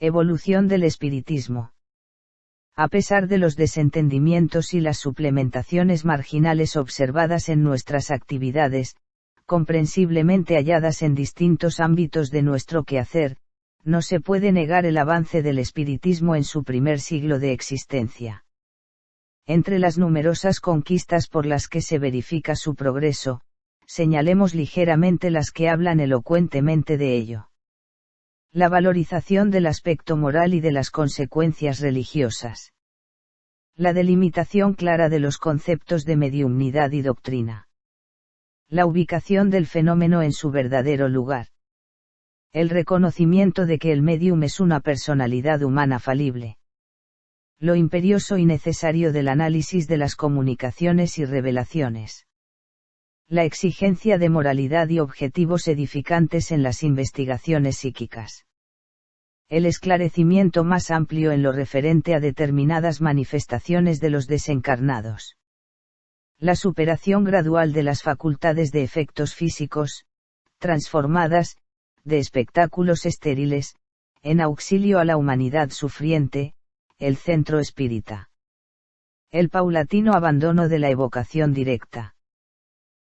Evolución del espiritismo. A pesar de los desentendimientos y las suplementaciones marginales observadas en nuestras actividades, comprensiblemente halladas en distintos ámbitos de nuestro quehacer, no se puede negar el avance del espiritismo en su primer siglo de existencia. Entre las numerosas conquistas por las que se verifica su progreso, señalemos ligeramente las que hablan elocuentemente de ello. La valorización del aspecto moral y de las consecuencias religiosas. La delimitación clara de los conceptos de mediumnidad y doctrina. La ubicación del fenómeno en su verdadero lugar. El reconocimiento de que el medium es una personalidad humana falible. Lo imperioso y necesario del análisis de las comunicaciones y revelaciones. La exigencia de moralidad y objetivos edificantes en las investigaciones psíquicas. El esclarecimiento más amplio en lo referente a determinadas manifestaciones de los desencarnados. La superación gradual de las facultades de efectos físicos, transformadas, de espectáculos estériles, en auxilio a la humanidad sufriente, el centro espírita. El paulatino abandono de la evocación directa.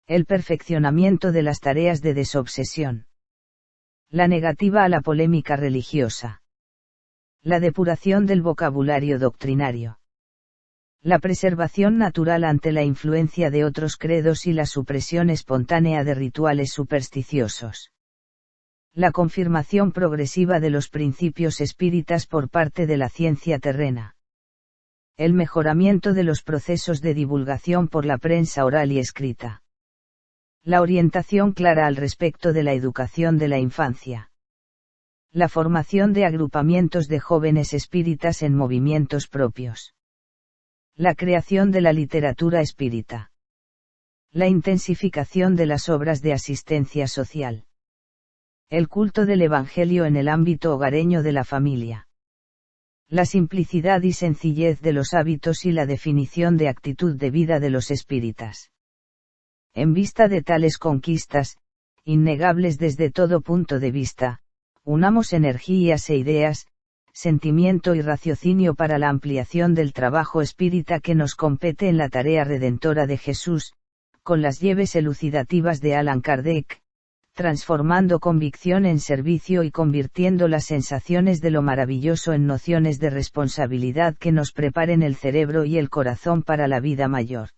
El perfeccionamiento de las tareas de desobsesión. La negativa a la polémica religiosa. La depuración del vocabulario doctrinario. La preservación natural ante la influencia de otros credos y la supresión espontánea de rituales supersticiosos. La confirmación progresiva de los principios espíritas por parte de la ciencia terrena. El mejoramiento de los procesos de divulgación por la prensa oral y escrita. La orientación clara al respecto de la educación de la infancia. La formación de agrupamientos de jóvenes espíritas en movimientos propios. La creación de la literatura espírita. La intensificación de las obras de asistencia social. El culto del Evangelio en el ámbito hogareño de la familia. La simplicidad y sencillez de los hábitos y la definición de actitud de vida de los espíritas. En vista de tales conquistas, innegables desde todo punto de vista, unamos energías e ideas, sentimiento y raciocinio para la ampliación del trabajo espírita que nos compete en la tarea redentora de Jesús, con las llaves elucidativas de Allan Kardec, transformando convicción en servicio y convirtiendo las sensaciones de lo maravilloso en nociones de responsabilidad que nos preparen el cerebro y el corazón para la vida mayor.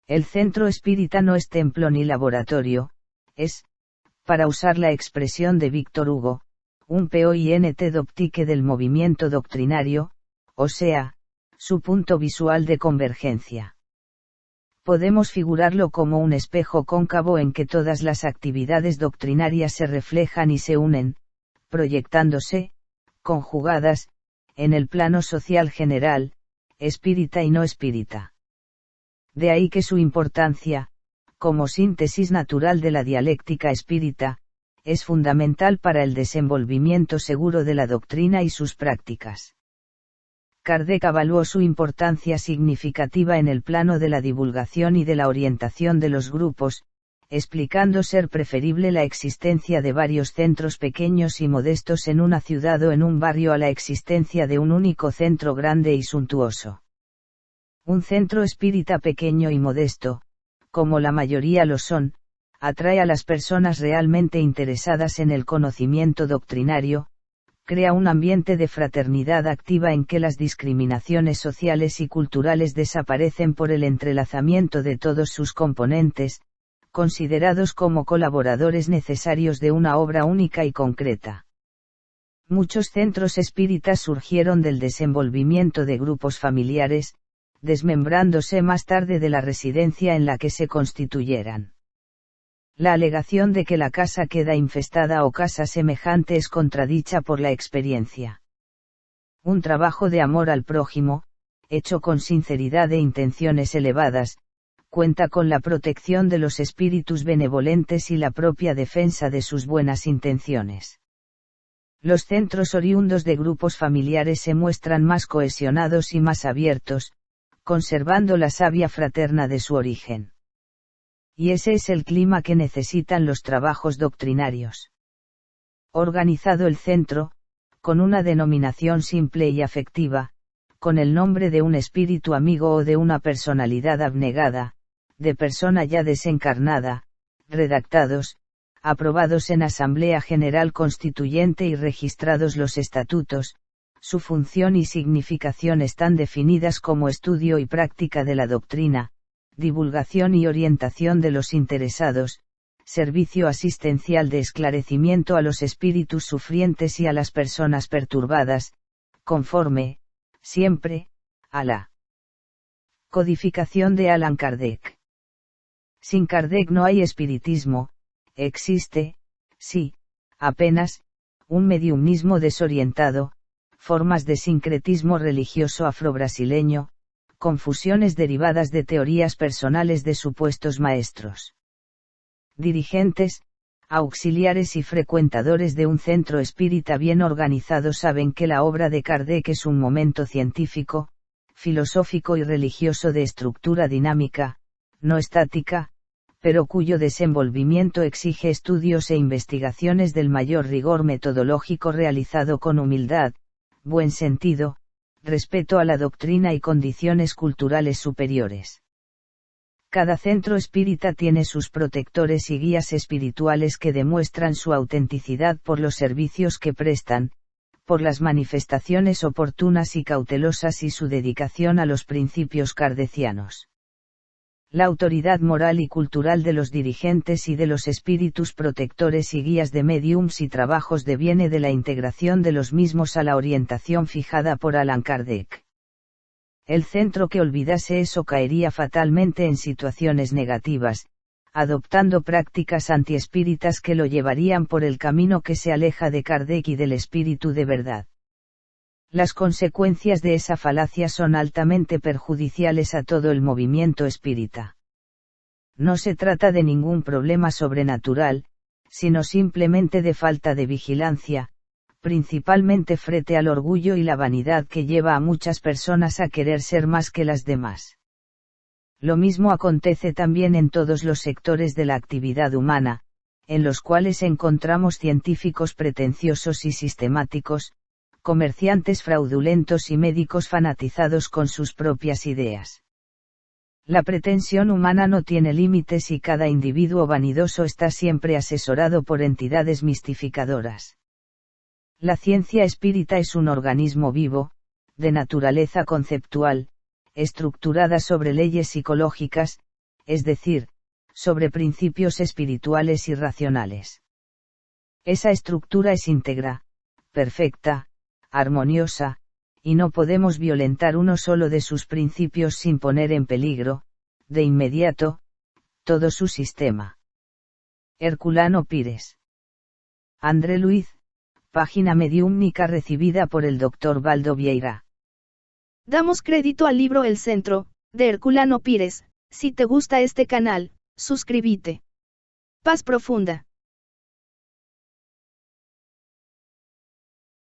El centro espírita no es templo ni laboratorio, es, para usar la expresión de Víctor Hugo, un point d'optique del movimiento doctrinario, o sea, su punto visual de convergencia. Podemos figurarlo como un espejo cóncavo en que todas las actividades doctrinarias se reflejan y se unen, proyectándose, conjugadas, en el plano social general, espírita y no espírita. De ahí que su importancia, como síntesis natural de la dialéctica espírita, es fundamental para el desenvolvimiento seguro de la doctrina y sus prácticas. Kardec evaluó su importancia significativa en el plano de la divulgación y de la orientación de los grupos, explicando ser preferible la existencia de varios centros pequeños y modestos en una ciudad o en un barrio a la existencia de un único centro grande y suntuoso. Un centro espírita pequeño y modesto, como la mayoría lo son, atrae a las personas realmente interesadas en el conocimiento doctrinario, crea un ambiente de fraternidad activa en que las discriminaciones sociales y culturales desaparecen por el entrelazamiento de todos sus componentes, considerados como colaboradores necesarios de una obra única y concreta. Muchos centros espíritas surgieron del desenvolvimiento de grupos familiares, desmembrándose más tarde de la residencia en la que se constituyeran. La alegación de que la casa queda infestada o casa semejante es contradicha por la experiencia. Un trabajo de amor al prójimo, hecho con sinceridad e intenciones elevadas, cuenta con la protección de los espíritus benevolentes y la propia defensa de sus buenas intenciones. Los centros oriundos de grupos familiares se muestran más cohesionados y más abiertos, conservando la savia fraterna de su origen. Y ese es el clima que necesitan los trabajos doctrinarios. Organizado el centro, con una denominación simple y afectiva, con el nombre de un espíritu amigo o de una personalidad abnegada, de persona ya desencarnada, redactados, aprobados en Asamblea General Constituyente y registrados los estatutos, su función y significación están definidas como estudio y práctica de la doctrina, divulgación y orientación de los interesados, servicio asistencial de esclarecimiento a los espíritus sufrientes y a las personas perturbadas, conforme, siempre, a la codificación de Allan Kardec. Sin Kardec no hay espiritismo, existe, sí, apenas, un mediumismo desorientado, formas de sincretismo religioso afrobrasileño, confusiones derivadas de teorías personales de supuestos maestros. Dirigentes, auxiliares y frecuentadores de un centro espírita bien organizado saben que la obra de Kardec es un momento científico, filosófico y religioso de estructura dinámica, no estática, pero cuyo desenvolvimiento exige estudios e investigaciones del mayor rigor metodológico realizado con humildad, buen sentido, respeto a la doctrina y condiciones culturales superiores. Cada centro espírita tiene sus protectores y guías espirituales que demuestran su autenticidad por los servicios que prestan, por las manifestaciones oportunas y cautelosas y su dedicación a los principios kardecianos. La autoridad moral y cultural de los dirigentes y de los espíritus protectores y guías de médiums y trabajos deviene de la integración de los mismos a la orientación fijada por Allan Kardec. El centro que olvidase eso caería fatalmente en situaciones negativas, adoptando prácticas antiespíritas que lo llevarían por el camino que se aleja de Kardec y del espíritu de verdad. Las consecuencias de esa falacia son altamente perjudiciales a todo el movimiento espírita. No se trata de ningún problema sobrenatural, sino simplemente de falta de vigilancia, principalmente frente al orgullo y la vanidad que lleva a muchas personas a querer ser más que las demás. Lo mismo acontece también en todos los sectores de la actividad humana, en los cuales encontramos científicos pretenciosos y sistemáticos, comerciantes fraudulentos y médicos fanatizados con sus propias ideas. La pretensión humana no tiene límites y cada individuo vanidoso está siempre asesorado por entidades mistificadoras. La ciencia espírita es un organismo vivo, de naturaleza conceptual, estructurada sobre leyes psicológicas, es decir, sobre principios espirituales y racionales. Esa estructura es íntegra, perfecta, armoniosa, y no podemos violentar uno solo de sus principios sin poner en peligro, de inmediato, todo su sistema. Herculano Pires. André Luiz, página mediúmnica recibida por el Dr. Baldo Vieira. Damos crédito al libro El Centro, de Herculano Pires. Si te gusta este canal, suscríbete. Paz profunda.